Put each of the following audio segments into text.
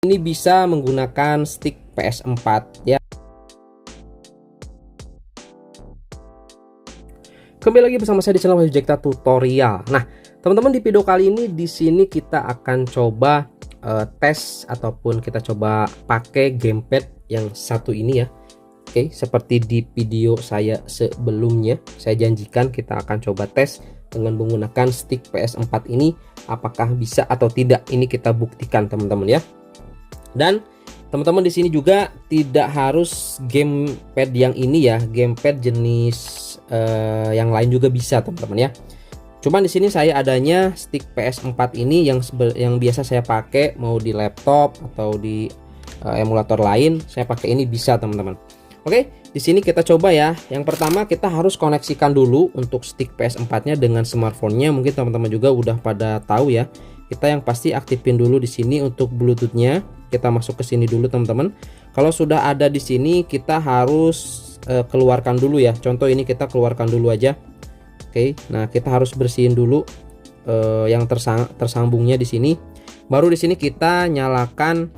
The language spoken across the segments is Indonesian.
Ini bisa menggunakan stick PS4 ya. Kembali lagi bersama saya di channel Wahyu Jekta Tutorial. Nah, teman-teman, di video kali ini di sini kita akan coba tes ataupun kita coba pakai gamepad yang satu ini ya. Oke, seperti di video saya sebelumnya, saya janjikan kita akan coba tes dengan menggunakan stick PS4 ini, apakah bisa atau tidak. Ini kita buktikan, teman-teman ya. Dan teman-teman di sini juga tidak harus gamepad yang ini ya, gamepad jenis yang lain juga bisa, teman-teman ya. Cuman di sini saya adanya stick PS4 ini yang biasa saya pakai, mau di laptop atau di emulator lain, saya pakai ini bisa, teman-teman. Oke, di sini kita coba ya. Yang pertama kita harus koneksikan dulu untuk stick PS4-nya dengan smartphone-nya. Mungkin teman-teman juga udah pada tahu ya. Kita yang pasti aktifin dulu di sini untuk Bluetooth-nya. Kita masuk ke sini dulu, teman-teman. Kalau sudah ada di sini, kita harus keluarkan dulu ya. Contoh ini kita keluarkan dulu aja. Oke, nah kita harus bersihin dulu yang tersambungnya di sini. Baru di sini kita nyalakan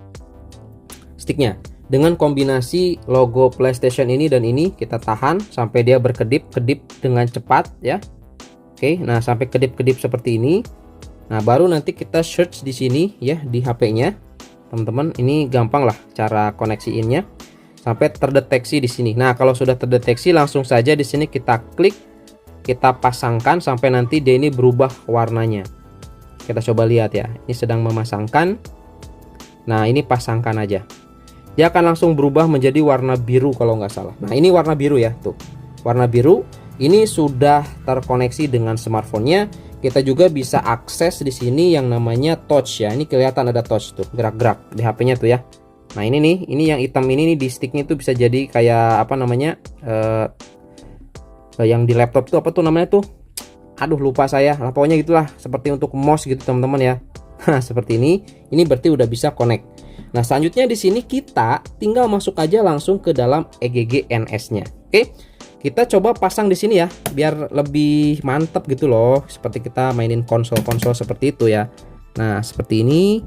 sticknya dengan kombinasi logo PlayStation ini dan ini. Kita tahan sampai dia berkedip-kedip dengan cepat ya. Oke, nah sampai kedip-kedip seperti ini. Nah, baru nanti kita search di sini ya di HP-nya. Teman-teman, ini gampang lah cara koneksiinnya sampai terdeteksi di sini. Nah, kalau sudah terdeteksi langsung saja di sini kita klik, kita pasangkan sampai nanti dia ini berubah warnanya. Kita coba lihat ya. Ini sedang memasangkan. Nah, ini pasangkan aja. Dia akan langsung berubah menjadi warna biru kalau nggak salah. Nah, ini warna biru ya, tuh. Warna biru. Ini sudah terkoneksi dengan smartphone-nya. Kita juga bisa akses di sini yang namanya touch ya. Ini kelihatan ada touch tuh, gerak-gerak di HP-nya tuh ya. Nah, ini nih, ini yang hitam ini nih di sticknya tuh bisa jadi kayak apa namanya? Yang di laptop tuh apa tuh namanya tuh? Aduh, lupa saya. Lah, pokoknya gitulah, seperti untuk mouse gitu, teman-teman ya. Seperti ini. Ini berarti udah bisa connect. Nah, selanjutnya di sini kita tinggal masuk aja langsung ke dalam EGG NS-nya. Oke. Kita coba pasang di sini ya, biar lebih mantap gitu loh, seperti kita mainin konsol-konsol seperti itu ya. Nah, seperti ini.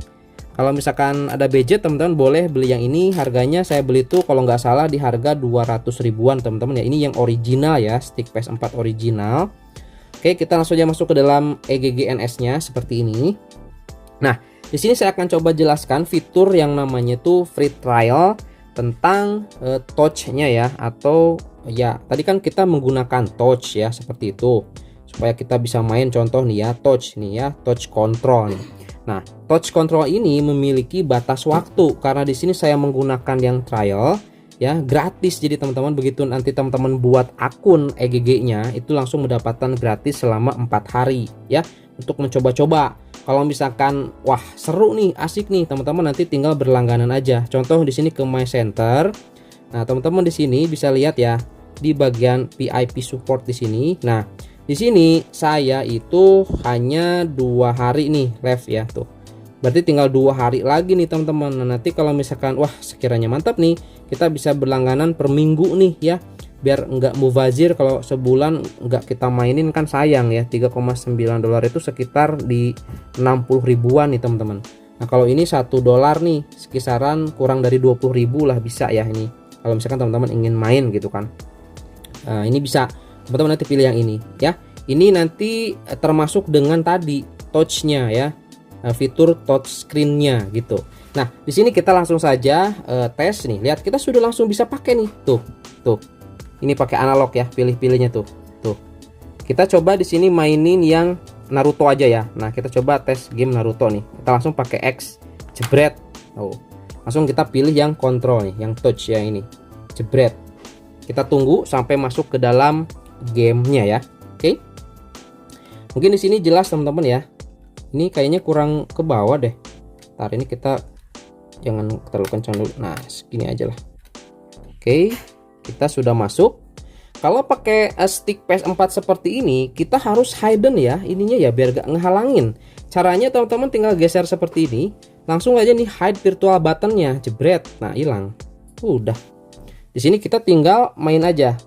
Kalau misalkan ada budget, teman-teman boleh beli yang ini. Harganya saya beli tuh kalau nggak salah di harga 200 ribuan, teman-teman ya. Ini yang original ya, stick PS4 original. Oke, kita langsung aja masuk ke dalam EGG NS-nya seperti ini. Nah, di sini saya akan coba jelaskan fitur yang namanya tuh free trial tentang touch-nya ya, atau ya tadi kan kita menggunakan touch ya seperti itu supaya kita bisa main. Contoh nih ya, touch nih ya, touch control nih. Nah, touch control ini memiliki batas waktu karena di sini saya menggunakan yang trial ya, gratis. Jadi teman-teman begitu nanti teman-teman buat akun EGG-nya itu langsung mendapatkan gratis selama 4 hari ya untuk mencoba-coba. Kalau misalkan wah seru nih, asik nih, teman-teman nanti tinggal berlangganan aja. Contoh di sini ke My Center. Nah, teman-teman di sini bisa lihat ya di bagian VIP support di sini. Nah, di sini saya itu hanya 2 hari nih live ya tuh. Berarti tinggal 2 hari lagi nih, teman-teman. Nah, nanti kalau misalkan wah sekiranya mantap nih, kita bisa berlangganan per minggu nih ya. Biar nggak mubazir, kalau sebulan nggak kita mainin kan sayang ya. 3,9 dolar itu sekitar di 60 ribuan nih, teman-teman. Nah, kalau ini $1 nih, kisaran kurang dari 20 ribu lah bisa ya ini. Kalau misalkan teman-teman ingin main gitu kan. Nah, ini bisa teman-teman nanti pilih yang ini ya. Ini nanti termasuk dengan tadi touch-nya ya, fitur touch screen-nya gitu. Nah, di sini kita langsung saja tes nih. Lihat, kita sudah langsung bisa pakai nih. Tuh. Ini pakai analog ya, pilih-pilihnya tuh. Kita coba di sini mainin yang Naruto aja ya. Nah, kita coba tes game Naruto nih. Kita langsung pakai X, jebret. Oh. Langsung kita pilih yang control nih, yang touch ya ini. Jebret. Kita tunggu sampai masuk ke dalam gamenya ya. Oke. Mungkin di sini jelas, teman-teman ya. Ini kayaknya kurang ke bawah deh. Ntar ini kita jangan terlalu kencang dulu. Nah, segini aja lah. Oke. Kita sudah masuk. Kalau pakai stick PS4 seperti ini, kita harus hidden ya ininya ya, biar gak ngehalangin. Caranya teman-teman tinggal geser seperti ini, langsung aja nih hide virtual buttonnya, jebret. Nah, hilang. Udah. Di sini kita tinggal main aja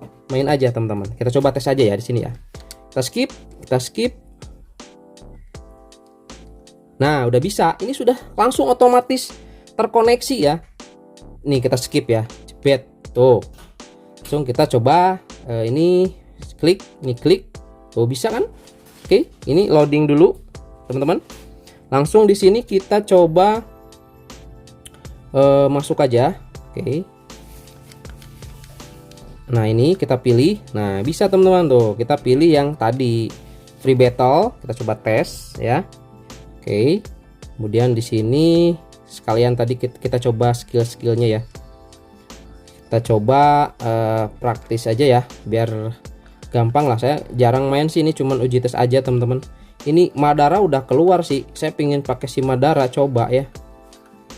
teman-teman. Kita coba tes aja ya di sini ya. Kita skip. Nah, udah bisa. Ini sudah langsung otomatis terkoneksi ya. Nih kita skip ya, jebet tuh. Langsung kita coba ini klik, tuh bisa kan? Oke, ini loading dulu teman-teman. Langsung di sini kita coba masuk aja. Oke. Nah ini kita pilih. Nah bisa teman-teman tuh, kita pilih yang tadi free battle, kita coba tes ya. Oke. Kemudian di sini sekalian tadi kita coba skill-skillnya ya. Kita coba praktis aja ya, biar gampang lah. Saya jarang main sih, ini cuman uji tes aja teman-teman. Ini Madara udah keluar sih, saya pingin pakai si Madara, coba ya.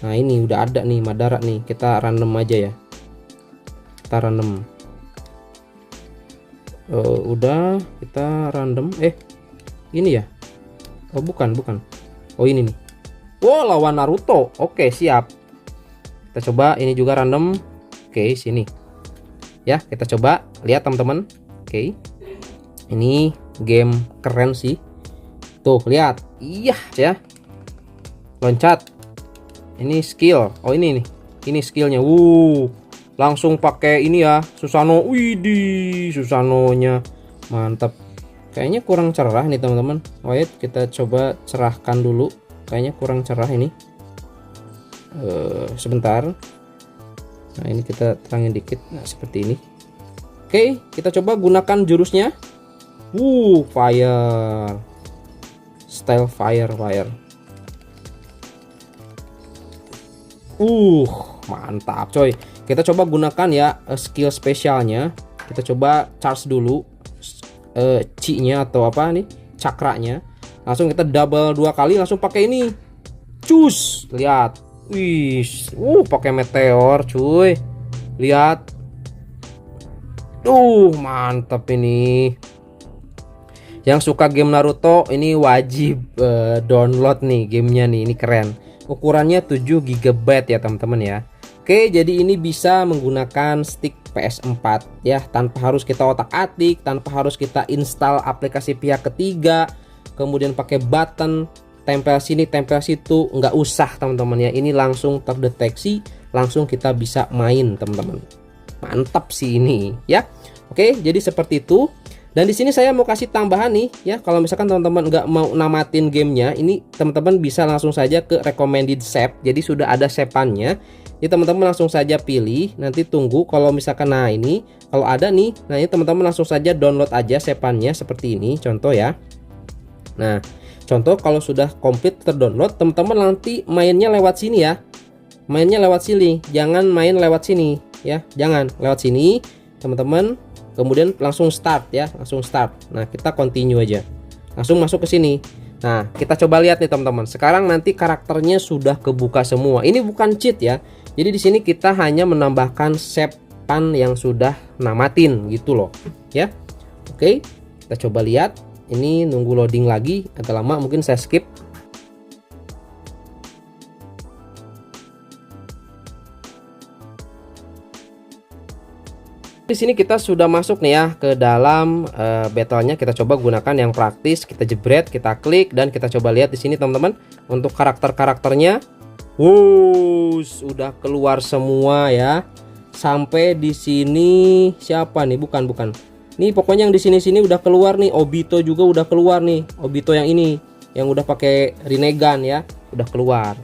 Nah ini udah ada nih Madara nih, kita random aja ya. Kita random. Udah kita random. Ini ya. Oh bukan. Oh ini nih. Wow, lawan Naruto. Oke siap. Kita coba ini juga random. Oke sini. Ya kita coba lihat teman-teman. Oke. Ini game keren sih. Tuh lihat. Iya ya. Loncat. Ini skill. Oh ini nih. Ini skillnya. Langsung pakai ini ya, Susanoo. Widih, Susanonya mantap. Kayaknya kurang cerah nih teman-teman. Wait, kita coba cerahkan dulu. Kayaknya kurang cerah ini. Sebentar. Nah ini kita terangin dikit. Nah seperti ini. Oke, kita coba gunakan jurusnya. Fire. Style fire. Mantap coy. Kita coba gunakan ya skill spesialnya. Kita coba charge dulu chi-nya atau apa nih, cakranya. Langsung kita double 2 kali, langsung pakai ini. Cus, lihat. Pakai meteor cuy. Lihat. Mantap ini. Yang suka game Naruto ini wajib download nih gamenya nih, ini keren. Ukurannya 7 GB ya teman-teman ya. Oke, jadi ini bisa menggunakan stick PS4 ya, tanpa harus kita otak-atik, tanpa harus kita install aplikasi pihak ketiga, kemudian pakai button tempel sini, tempel situ, nggak usah teman-teman ya. Ini langsung terdeteksi, langsung kita bisa main teman-teman. Mantap sih ini ya. Oke, jadi seperti itu. Dan di sini saya mau kasih tambahan nih ya, kalau misalkan teman-teman nggak mau namatin gamenya, ini teman-teman bisa langsung saja ke recommended save. Jadi sudah ada save-annya. Jadi teman-teman langsung saja pilih, nanti tunggu kalau misalkan ini kalau ada nih, nah ini teman-teman langsung saja download aja save-annya seperti ini contoh ya. Nah, contoh kalau sudah komplit terdownload, teman-teman nanti mainnya lewat sini ya. Mainnya lewat sini, jangan main lewat sini ya. Jangan lewat sini, teman-teman. Kemudian langsung start ya, langsung start. Nah, kita continue aja. Langsung masuk ke sini. Nah, kita coba lihat nih teman-teman. Sekarang nanti karakternya sudah kebuka semua. Ini bukan cheat ya. Jadi di sini kita hanya menambahkan save-an yang sudah namatin gitu loh, ya. Oke, kita coba lihat. Ini nunggu loading lagi, agak lama, mungkin saya skip. Di sini kita sudah masuk nih ya ke dalam battle-nya. Kita coba gunakan yang praktis, kita jebret, kita klik, dan kita coba lihat di sini teman-teman untuk karakternya. Udah keluar semua ya. Sampai di sini siapa nih? Bukan. Nih pokoknya yang di sini udah keluar nih. Obito juga udah keluar nih. Obito yang ini, yang udah pakai Rinnegan ya, udah keluar.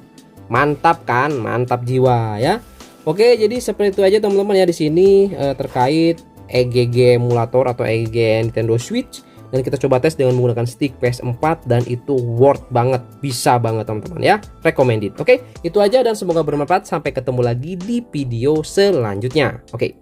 Mantap kan? Mantap jiwa ya. Oke, jadi seperti itu aja teman-teman ya di sini terkait EGG emulator atau EGG Nintendo Switch, dan kita coba tes dengan menggunakan stick PS4 dan itu worth banget, bisa banget teman-teman ya, recommended. Oke, itu aja dan semoga bermanfaat. Sampai ketemu lagi di video selanjutnya. Oke.